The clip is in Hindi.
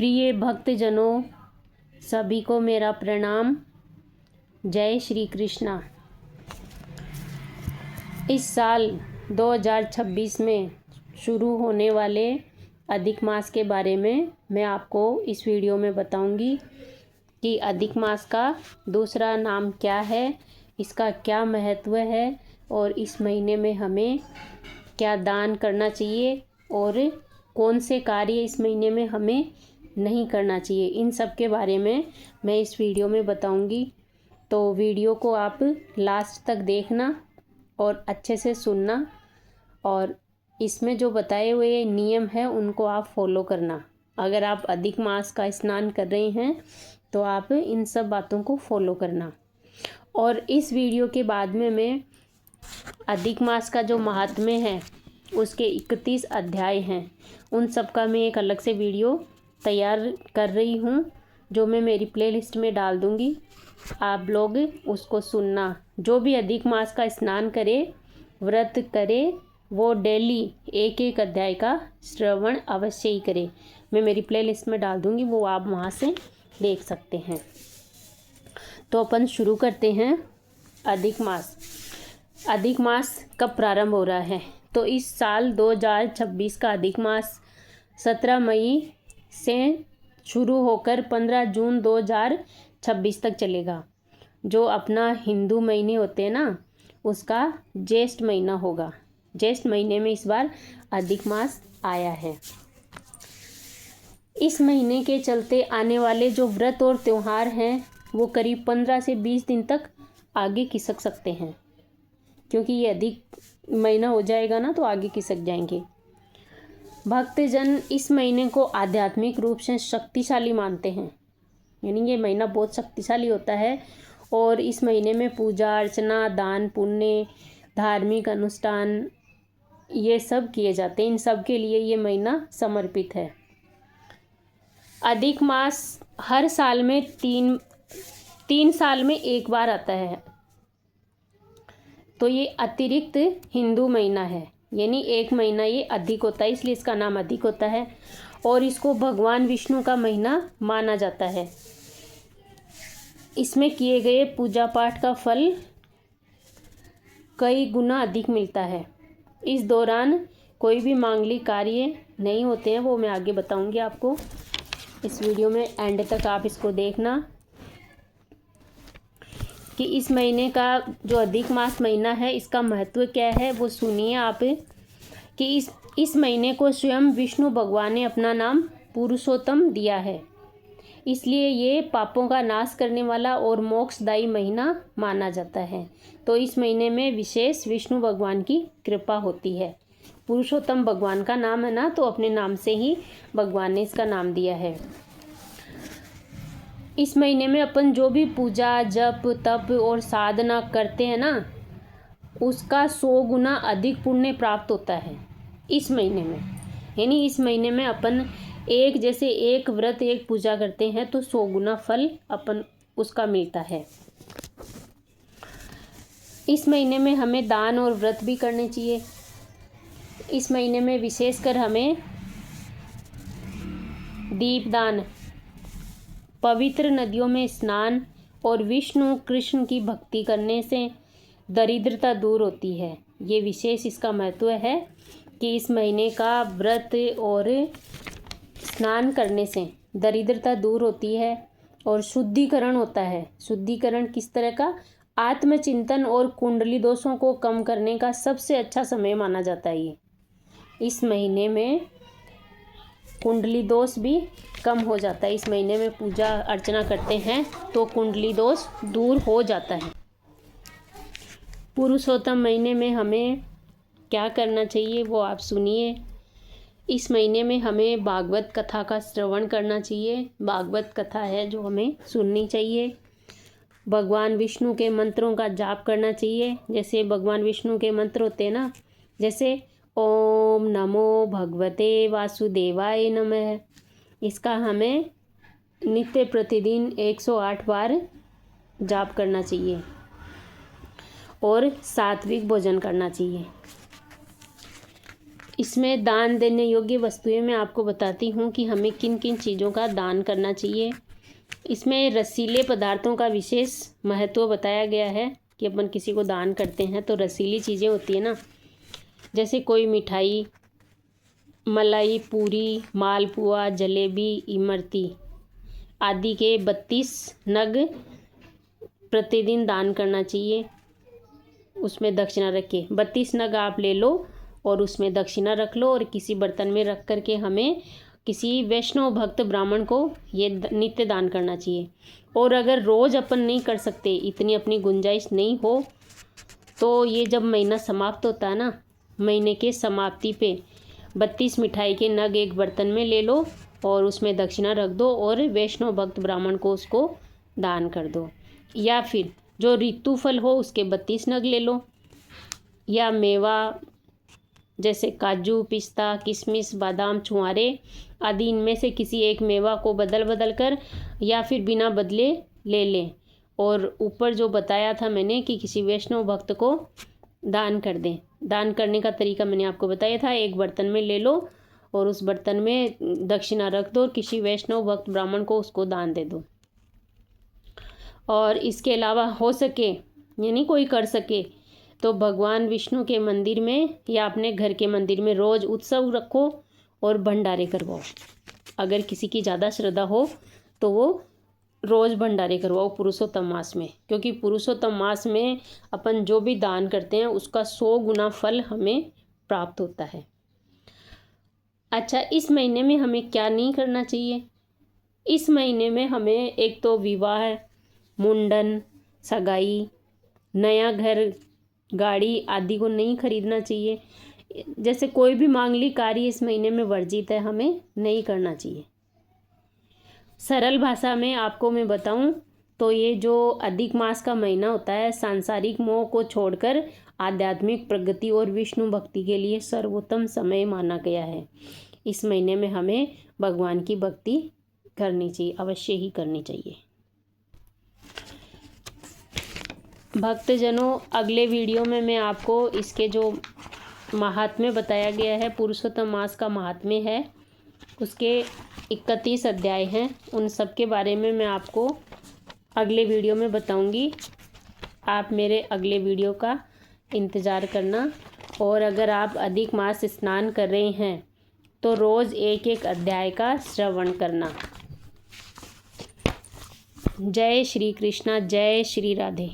प्रिय भक्तजनों, सभी को मेरा प्रणाम। जय श्री कृष्णा। इस साल 2026 में शुरू होने वाले अधिक मास के बारे में मैं आपको इस वीडियो में बताऊंगी कि अधिक मास का दूसरा नाम क्या है, इसका क्या महत्व है और इस महीने में हमें क्या दान करना चाहिए और कौन से कार्य इस महीने में हमें नहीं करना चाहिए। इन सब के बारे में मैं इस वीडियो में बताऊंगी। तो वीडियो को आप लास्ट तक देखना और अच्छे से सुनना, और इसमें जो बताए हुए नियम हैं उनको आप फॉलो करना। अगर आप अधिक मास का स्नान कर रहे हैं तो आप इन सब बातों को फॉलो करना। और इस वीडियो के बाद में मैं अधिक मास का जो महात्म्य है उसके 31 अध्याय हैं, उन सब का मैं एक अलग से वीडियो तैयार कर रही हूँ जो मैं मेरी प्लेलिस्ट में डाल दूँगी। आप लोग उसको सुनना। जो भी अधिक मास का स्नान करे, व्रत करे, वो डेली एक एक अध्याय का श्रवण अवश्य ही करे। मैं मेरी प्लेलिस्ट में डाल दूँगी, वो आप वहाँ से देख सकते हैं। तो अपन शुरू करते हैं। अधिक मास। अधिक मास कब प्रारंभ हो रहा है? तो इस साल 2026 का अधिक मास 17 मई से शुरू होकर 15 जून 2026 तक चलेगा। जो अपना हिंदू महीने होते हैं ना, उसका ज्येष्ठ महीना होगा। ज्येष्ठ महीने में इस बार अधिक मास आया है। इस महीने के चलते आने वाले जो व्रत और त्यौहार हैं वो करीब 15 से 20 दिन तक आगे खिसक सकते हैं, क्योंकि ये अधिक महीना हो जाएगा ना तो आगे खिसक जाएंगे। भक्तजन इस महीने को आध्यात्मिक रूप से शक्तिशाली मानते हैं, यानी ये महीना बहुत शक्तिशाली होता है। और इस महीने में पूजा अर्चना, दान पुण्य, धार्मिक अनुष्ठान ये सब किए जाते हैं। इन सब के लिए ये महीना समर्पित है। अधिक मास हर साल में तीन साल में एक बार आता है, तो ये अतिरिक्त हिंदू महीना है, यानी एक महीना ये अधिक होता है, इसलिए इसका नाम अधिक होता है। और इसको भगवान विष्णु का महीना माना जाता है। इसमें किए गए पूजा पाठ का फल कई गुना अधिक मिलता है। इस दौरान कोई भी मांगलिक कार्य नहीं होते हैं, वो मैं आगे बताऊंगी आपको। इस वीडियो में एंड तक आप इसको देखना कि इस महीने का जो अधिक मास महीना है इसका महत्व क्या है, वो सुनिए आप। कि इस महीने को स्वयं विष्णु भगवान ने अपना नाम पुरुषोत्तम दिया है, इसलिए ये पापों का नाश करने वाला और मोक्षदायी महीना माना जाता है। तो इस महीने में विशेष विष्णु भगवान की कृपा होती है। पुरुषोत्तम भगवान का नाम है ना, तो अपने नाम से ही भगवान ने इसका नाम दिया है। इस महीने में अपन जो भी पूजा जप तप और साधना करते हैं ना, उसका 100 गुना अधिक पुण्य प्राप्त होता है इस महीने में। यानी इस महीने में अपन एक व्रत एक पूजा करते हैं तो 100 गुना फल अपन उसका मिलता है। इस महीने में हमें दान और व्रत भी करने चाहिए। इस महीने में विशेषकर हमें दीपदान, पवित्र नदियों में स्नान और विष्णु कृष्ण की भक्ति करने से दरिद्रता दूर होती है। ये विशेष इसका महत्व है कि इस महीने का व्रत और स्नान करने से दरिद्रता दूर होती है और शुद्धिकरण होता है। शुद्धिकरण किस तरह का? आत्मचिंतन और कुंडली दोषों को कम करने का सबसे अच्छा समय माना जाता है ये। इस महीने में कुंडली दोष भी कम हो जाता है। इस महीने में पूजा अर्चना करते हैं तो कुंडली दोष दूर हो जाता है। पुरुषोत्तम महीने में हमें क्या करना चाहिए वो आप सुनिए। इस महीने में हमें भागवत कथा का श्रवण करना चाहिए। भागवत कथा है जो हमें सुननी चाहिए। भगवान विष्णु के मंत्रों का जाप करना चाहिए। जैसे भगवान विष्णु के मंत्र होते हैं ना, जैसे ओम नमो भगवते वासुदेवाय नमः, इसका हमें नित्य प्रतिदिन 108 बार जाप करना चाहिए और सात्विक भोजन करना चाहिए। इसमें दान देने योग्य वस्तुएं मैं आपको बताती हूँ कि हमें किन किन चीज़ों का दान करना चाहिए। इसमें रसीले पदार्थों का विशेष महत्व बताया गया है कि अपन किसी को दान करते हैं तो रसीली चीज़ें होती है ना, जैसे कोई मिठाई, मलाई, पूरी, मालपुआ, जलेबी, इमरती आदि के 32 नग प्रतिदिन दान करना चाहिए। उसमें दक्षिणा रख के 32 नग आप ले लो और उसमें दक्षिणा रख लो और किसी बर्तन में रख करके हमें किसी वैष्णव भक्त ब्राह्मण को ये नित्य दान करना चाहिए। और अगर रोज़ अपन नहीं कर सकते, इतनी अपनी गुंजाइश नहीं हो, तो ये जब महीना समाप्त होता है ना, महीने के समाप्ति पे 32 मिठाई के नग एक बर्तन में ले लो और उसमें दक्षिणा रख दो और वैष्णव भक्त ब्राह्मण को उसको दान कर दो। या फिर जो ऋतु फल हो उसके 32 नग ले लो, या मेवा जैसे काजू, पिस्ता, किशमिश, बादाम, छुहारे आदि इनमें से किसी एक मेवा को बदल बदल कर या फिर बिना बदले ले लें। और ऊपर जो बताया था मैंने कि किसी वैष्णव भक्त को दान कर दें। दान करने का तरीका मैंने आपको बताया था, एक बर्तन में ले लो और उस बर्तन में दक्षिणा रख दो और किसी वैष्णव भक्त ब्राह्मण को उसको दान दे दो। और इसके अलावा हो सके, यानी कोई कर सके, तो भगवान विष्णु के मंदिर में या अपने घर के मंदिर में रोज़ उत्सव रखो और भंडारे करवाओ। अगर किसी की ज़्यादा श्रद्धा हो तो वो रोज़ भंडारे करवाओ पुरुषोत्तम मास में, क्योंकि पुरुषोत्तम मास में अपन जो भी दान करते हैं उसका 100 गुना फल हमें प्राप्त होता है। अच्छा, इस महीने में हमें क्या नहीं करना चाहिए? इस महीने में हमें एक तो विवाह, मुंडन, सगाई, नया घर, गाड़ी आदि को नहीं खरीदना चाहिए। जैसे कोई भी मांगलिक कार्य इस महीने में वर्जित है, हमें नहीं करना चाहिए। सरल भाषा में आपको मैं बताऊं तो ये जो अधिक मास का महीना होता है, सांसारिक मोह को छोड़कर आध्यात्मिक प्रगति और विष्णु भक्ति के लिए सर्वोत्तम समय माना गया है। इस महीने में हमें भगवान की भक्ति करनी चाहिए, अवश्य ही करनी चाहिए। भक्तजनों, अगले वीडियो में मैं आपको इसके जो महात्म्य बताया गया है, पुरुषोत्तम मास का महात्म्य है, उसके 31 अध्याय हैं, उन सब के बारे में मैं आपको अगले वीडियो में बताऊंगी। आप मेरे अगले वीडियो का इंतज़ार करना। और अगर आप अधिक मास स्नान कर रहे हैं तो रोज़ एक एक अध्याय का श्रवण करना। जय श्री कृष्णा, जय श्री राधे।